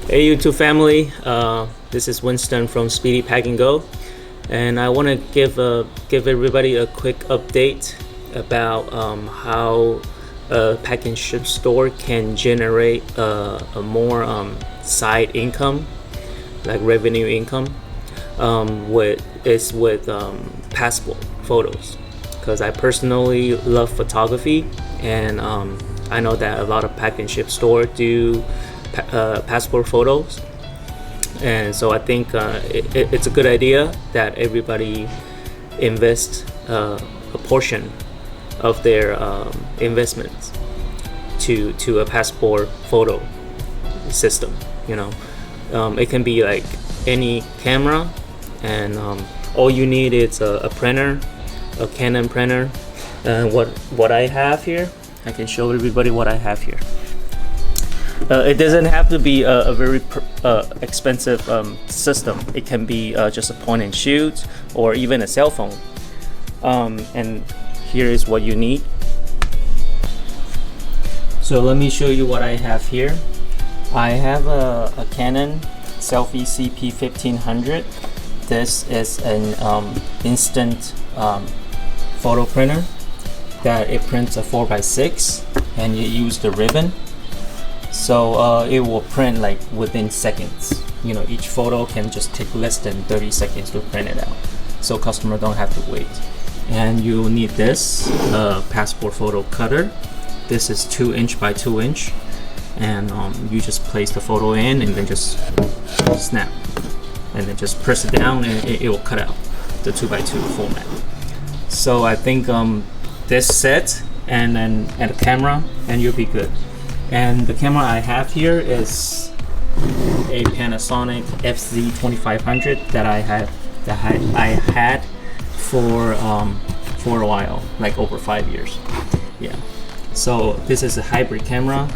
Hey YouTube family, this is Winston from Speedy Pack and Go, and I want to give everybody a quick update about how a pack and ship store can generate a more side income, like revenue income, with passport photos. Because I personally love photography, and I know that a lot of pack and ship store do passport photos, and so I think it's a good idea that everybody invest a portion of their investments to a passport photo system. It can be like any camera, and all you need is a printer, a Canon printer. What I have here, I can show everybody what I have here. It doesn't have to be a very expensive system. It can be just a point and shoot, or even a cell phone. And here is what you need. So let me show you what I have here. I have a Canon SELPHY CP1500. This is an instant photo printer that it prints a 4x6, and you use the ribbon. So it will print like within seconds. Each photo can just take less than 30 seconds to print it out, so customer don't have to wait. And you need this passport photo cutter. This is 2" by 2", and you just place the photo in and then just snap, and then just press it down, and it will cut out the 2x2 format. So I think this set and a camera, and you'll be good. And the camera I have here is a Panasonic FZ2500 that I had for a while, like over 5 years. Yeah. So this is a hybrid camera.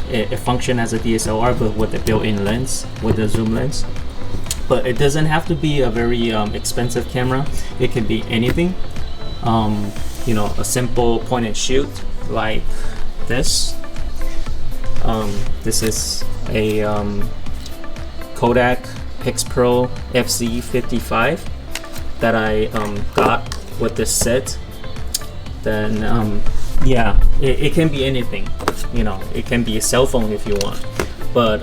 It functions as a DSLR, but with a built-in lens, with a zoom lens. But it doesn't have to be a very expensive camera. It can be anything. A simple point and shoot like this. This is a Kodak Pixpro FZ55 that I got with this set. Then yeah, it can be anything. It can be a cell phone if you want. But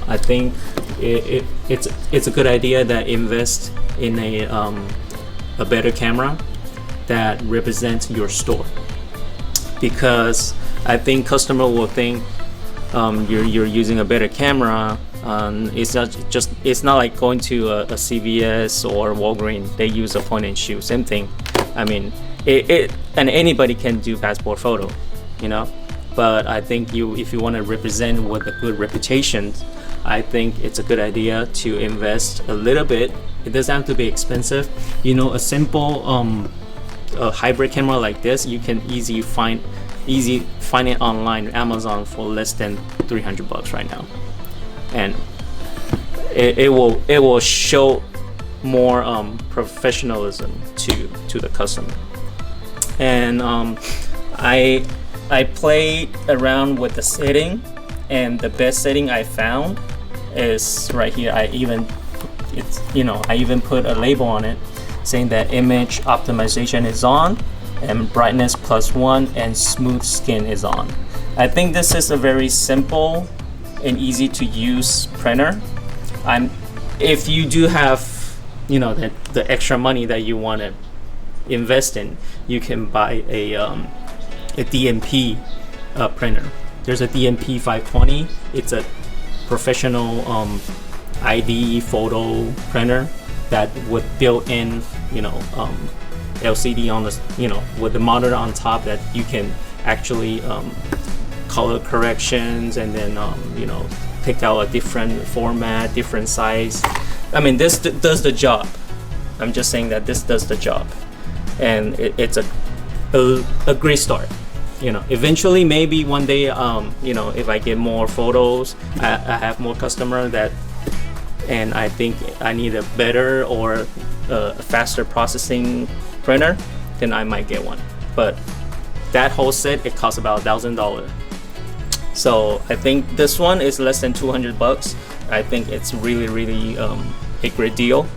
I think it's a good idea that invest in a better camera that represents your store, because I think customer will think you're using a better camera. It's not like going to a CVS or Walgreens. They use a point and shoot, same thing. I mean, and anybody can do passport photo, but I think if you want to represent with a good reputation, I think it's a good idea to invest a little bit. It doesn't have to be expensive. A simple a hybrid camera like this, you can easily find it online, Amazon, for less than $300 right now, and it will show more professionalism to the customer. And I played around with the setting, and the best setting I found is right here. I even put a label on it saying that image optimization is on, and brightness +1, and smooth skin is on. I think this is a very simple and easy to use printer. If you do have the extra money that you want to invest in, you can buy a DMP printer. There's a DMP 520. It's a professional ID photo printer that would built in LCD on the with the monitor on top, that you can actually color corrections, and then pick out a different format, different size. I mean, this does the job. I'm just saying that this does the job, and it's a great start. Eventually, maybe one day, if I get more photos, I have more customer and I think I need a better or a faster processing printer, then I might get one. But that whole set, it costs about $1,000. So I think this one is less than 200 bucks. I think it's really a great deal.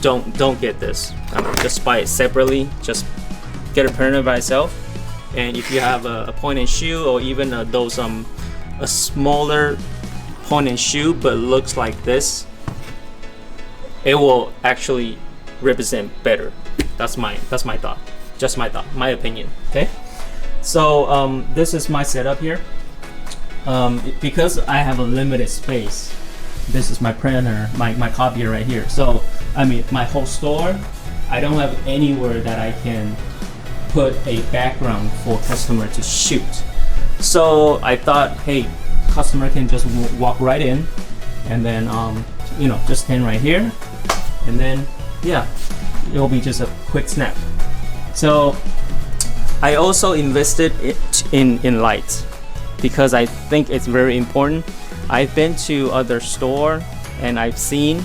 Don't get this. Just buy it separately. Just get a printer by itself. And if you have a point and shoot, or even a smaller point and shoot but looks like this, it will actually represent better. That's my thought. Just my thought, my opinion. Okay. So this is my setup here. Because I have a limited space, this is my printer, my copier right here. So I mean, my whole store, I don't have anywhere that I can put a background for customer to shoot. So I thought, hey, customer can just walk right in, and then you know, just stand right here, and then yeah, it'll be just a quick snap. So I also invested in lights because I think it's very important. I've been to other store and I've seen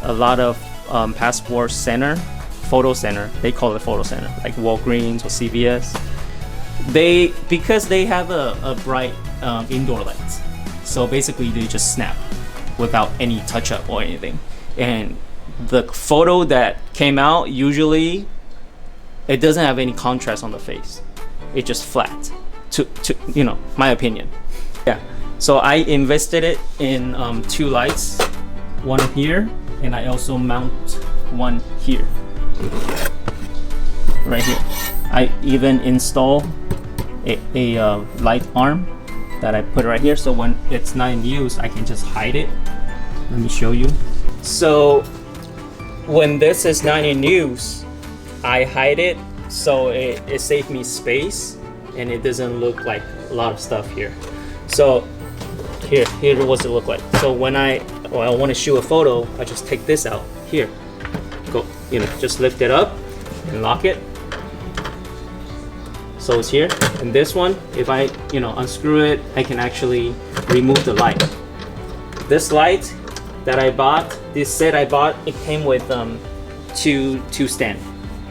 a lot of passport center, photo center. They call it photo center, like Walgreens or CVS. Because they have a bright indoor lights. So basically they just snap without any touch up or anything. And the photo that came out, usually it doesn't have any contrast on the face. It's just flat, to you know, my opinion. Yeah. So I invested it in 2 lights, one here, and I also mount one here, right here. I even install a light arm that I put right here, so when it's not in use, I can just hide it. Let me show you. So when this is not in use, I hide it, so it saves me space and it doesn't look like a lot of stuff here. So here what it look like. So when I want to shoot a photo, I just take this out here. Go, you know, just lift it up and lock it. So it's here. And this one, if I, you know, unscrew it, I can actually remove the light. This light that I bought, this set I bought, it came with two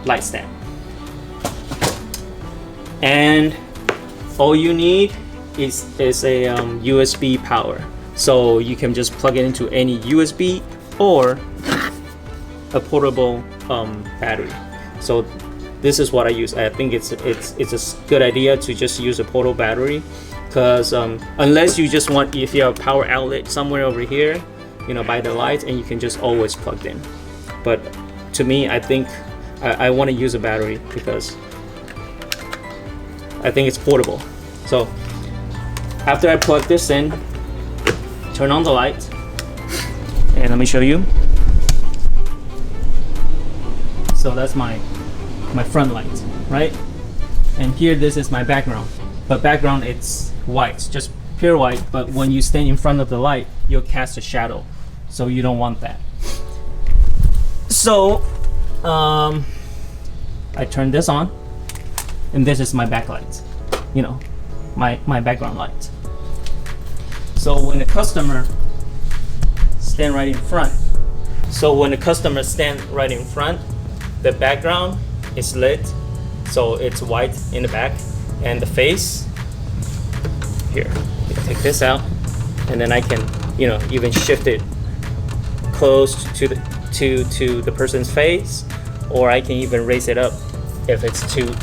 light stand. And all you need is a USB power. So you can just plug it into any USB or a portable battery. So this is what I use. I think it's a good idea to just use a portable battery, because unless you just want, if you have a power outlet somewhere over here, you know, by the light, and you can just always plug in. But to me, I think I want to use a battery because I think it's portable. So after I plug this in, turn on the light, and let me show you. So that's my front light, right? And here, this is my background. But background, it's white, just pure white. But when you stand in front of the light, you'll cast a shadow. So you don't want that. So I turn this on, and this is my backlight, you know, my background light. So when the customer stand right in front, the background is lit, so it's white in the back, and the face here, you take this out, and then I can, you know, even shift it close to the person's face, or I can even raise it up if it's too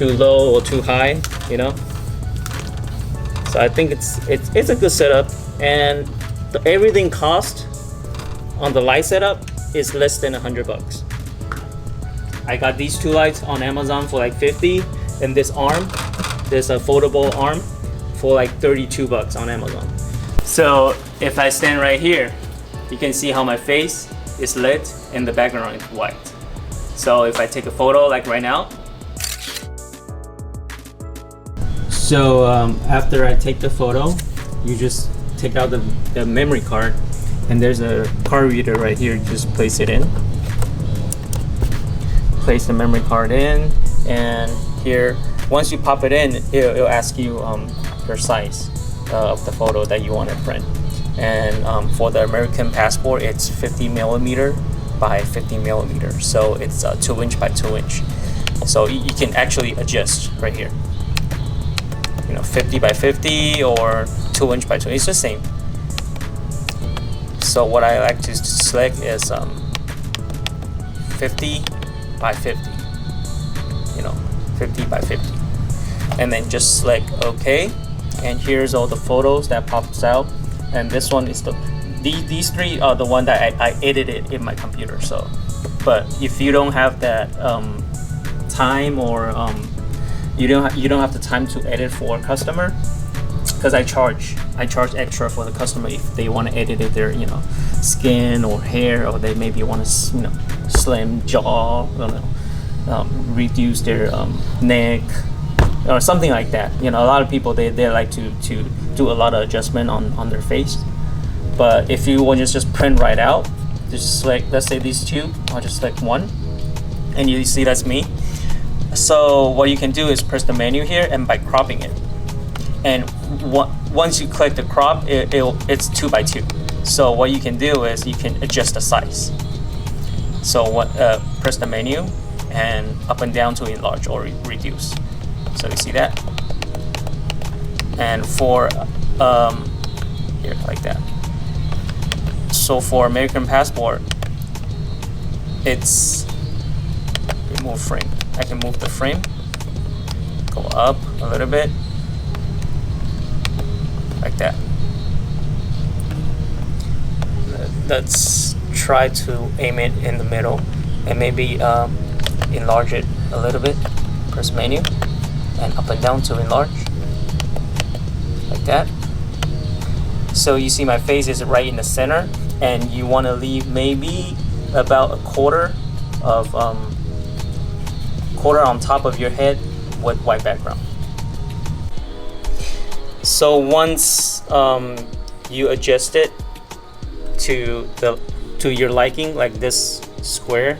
low or too high, you know. So I think it's a good setup, and everything cost on the light setup is less than 100 bucks. I got these 2 lights on Amazon for like 50, and this arm, there's a foldable arm for like 32 bucks on Amazon. So if I stand right here, you can see how my face is lit and the background is white. So if I take a photo like right now, so after I take the photo, you just take out the memory card, and there's a card reader right here. Just place it in. Place the memory card in, and here, once you pop it in, it'll ask you your size of the photo that you want to print. And for the American passport, it's 50 millimeter by 50 millimeter, so it's 2 inch by 2 inch. So you can actually adjust right here. You 50 by 50 or 2" by 2". It's the same. So what I like to select is 50 by 50. 50 by 50, and then just select OK. And here's all the photos that pops out. And this one is these three are the one that I edited in my computer. So, but if you don't have that time, or you don't have the time to edit for a customer, because I charge extra for the customer if they want to edit their skin or hair, or they maybe want to slim jaw, reduce their neck or something like that. A lot of people they like to do a lot of adjustment on their face. But if you want to just print right out, just select, let's say these two, I'll just select one, and you see that's me. So what you can do is press the menu here, and by cropping it, and once you click the crop, it's 2 by 2. So what you can do is you can adjust the size. So press the menu and up and down to enlarge or reduce. So you see that. And for here, like that. So for American Passport, it's remove frame. I can move the frame, go up a little bit, like that. Let's try to aim it in the middle, and maybe enlarge it a little bit. Press menu and up and down to enlarge, like that. So you see my face is right in the center, and you want to leave maybe about a quarter on top of your head with white background. So once you adjust it to your liking, like this square,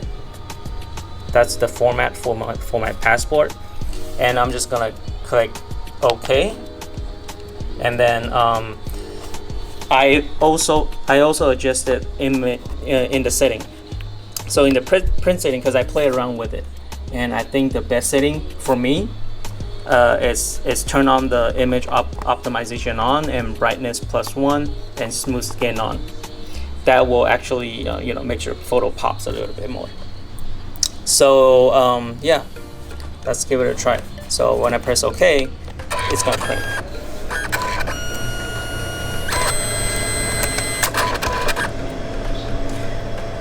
that's the format for my passport, and I'm just gonna click OK. And then I also adjusted in the setting. So in the print setting, because I play around with it, and I think the best setting for me is turn on the image optimization on, and brightness +1, and smooth scan on. That will actually make your photo pops a little bit more. So yeah, let's give it a try. So when I press OK, it's gonna print.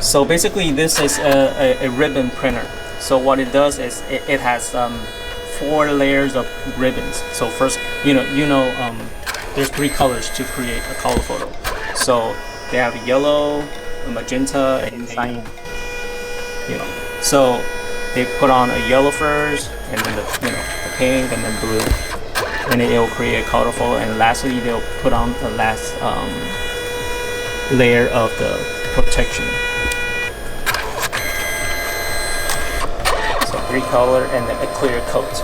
So basically this is a ribbon printer. So what it does is it has 4 layers of ribbons. So first, there's 3 colors to create a color photo. So they have yellow, magenta, and cyan. So they put on a yellow first, and then the pink, and then blue, and it will create a color photo. And lastly, they'll put on the last layer of the protection. So 3 color and then a clear coat.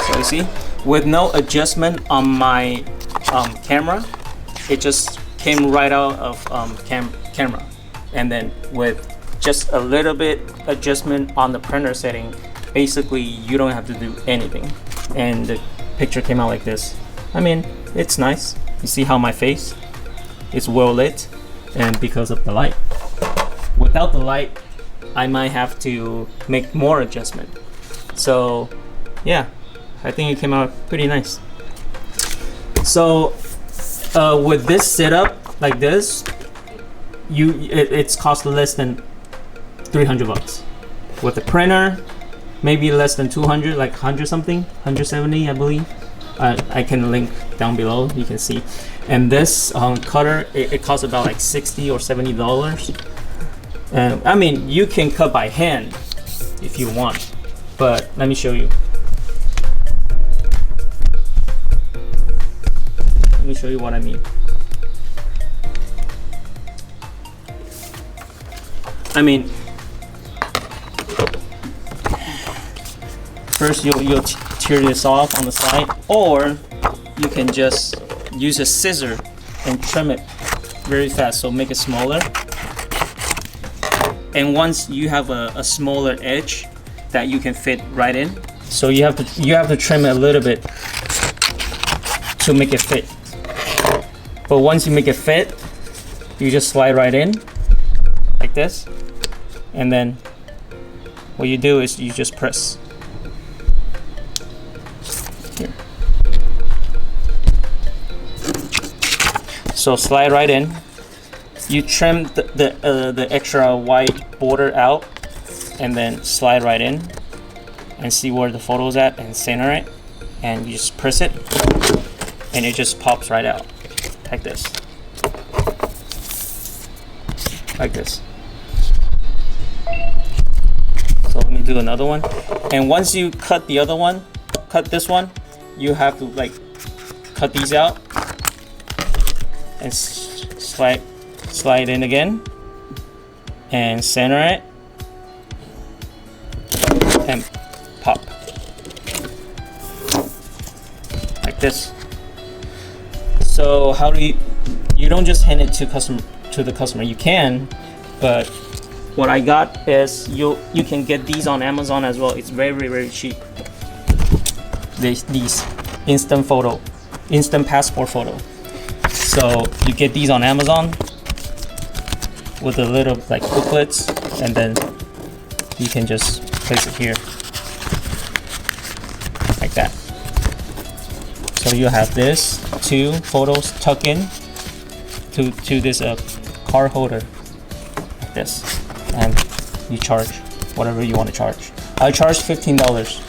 So you see, with no adjustment on my camera, it just came right out of camera. And then with just a little bit adjustment on the printer setting, basically you don't have to do anything, and the picture came out like this. I mean, it's nice. You see how my face is well lit, and because of the light. Without the light, I might have to make more adjustment. So yeah, I think it came out pretty nice. So with this setup like this, it's cost less than $300. With the printer, maybe less than 200, like 100 something, 170 I believe. I can link down below, you can see. And this cutter, it costs about like $60 or $70. I mean, you can cut by hand if you want, but let me show you. Let me show you what I mean. First you'll tear this off on the side, or you can just use a scissor and trim it very fast, so make it smaller. And once you have a smaller edge that you can fit right in, so you have to trim it a little bit to make it fit. But once you make it fit, you just slide right in like this, and then what you do is you just press here. So slide right in. You trim the extra white border out, and then slide right in and see where the photo's at and center it, and you just press it and it just pops right out like this. Like this. So let me do another one. And once you cut the other one, cut this one, you have to like cut these out and slide in again and center it and pop like this. So how do you don't just hand it to the customer. You can, but what I got is you can get these on Amazon as well. It's very cheap. These instant passport photo. So you get these on Amazon with a little like booklets, and then you can just place it here like that. So you have this 2 photos tucked in to this card holder like this, and you charge whatever you want to charge. I charge $15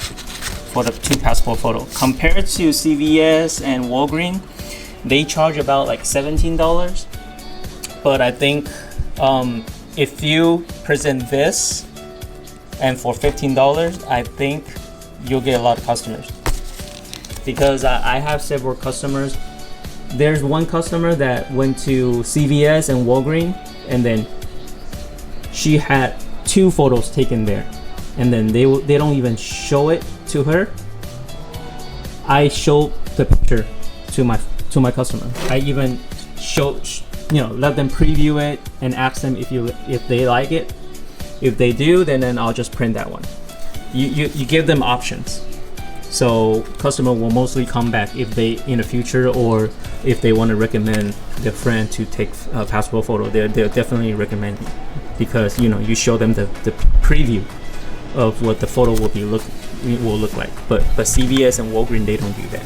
for the 2 passport photo. Compared to CVS and Walgreens, they charge about like $17. But I think if you present this and for $15, I think you'll get a lot of customers, because I have several customers. There's one customer that went to CVS and Walgreens, and then she had 2 photos taken there, and then they don't even show it to her. I show the picture to my customer. I even let them preview it and ask them if they like it. If they do, then I'll just print that one. You give them options. So customer will mostly come back if they in the future, or if they want to recommend their friend to take a passport photo, they'll definitely recommend you, because you show them the preview of what the photo will look like. But CVS and Walgreens, they don't do that.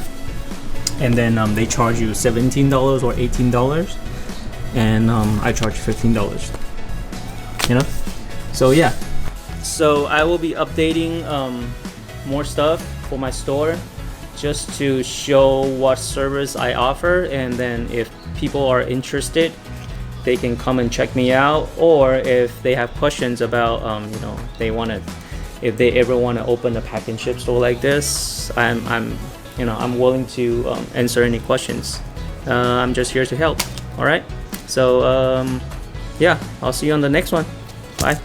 And then they charge you $17 or $18, and I charge $15. So yeah. So I will be updating more stuff for my store, just to show what service I offer, and then if people are interested, they can come and check me out, or if they have questions about if they ever want to open a pack and ship store like this, I'm willing to answer any questions. I'm just here to help. All right, so yeah, I'll see you on the next one. Bye.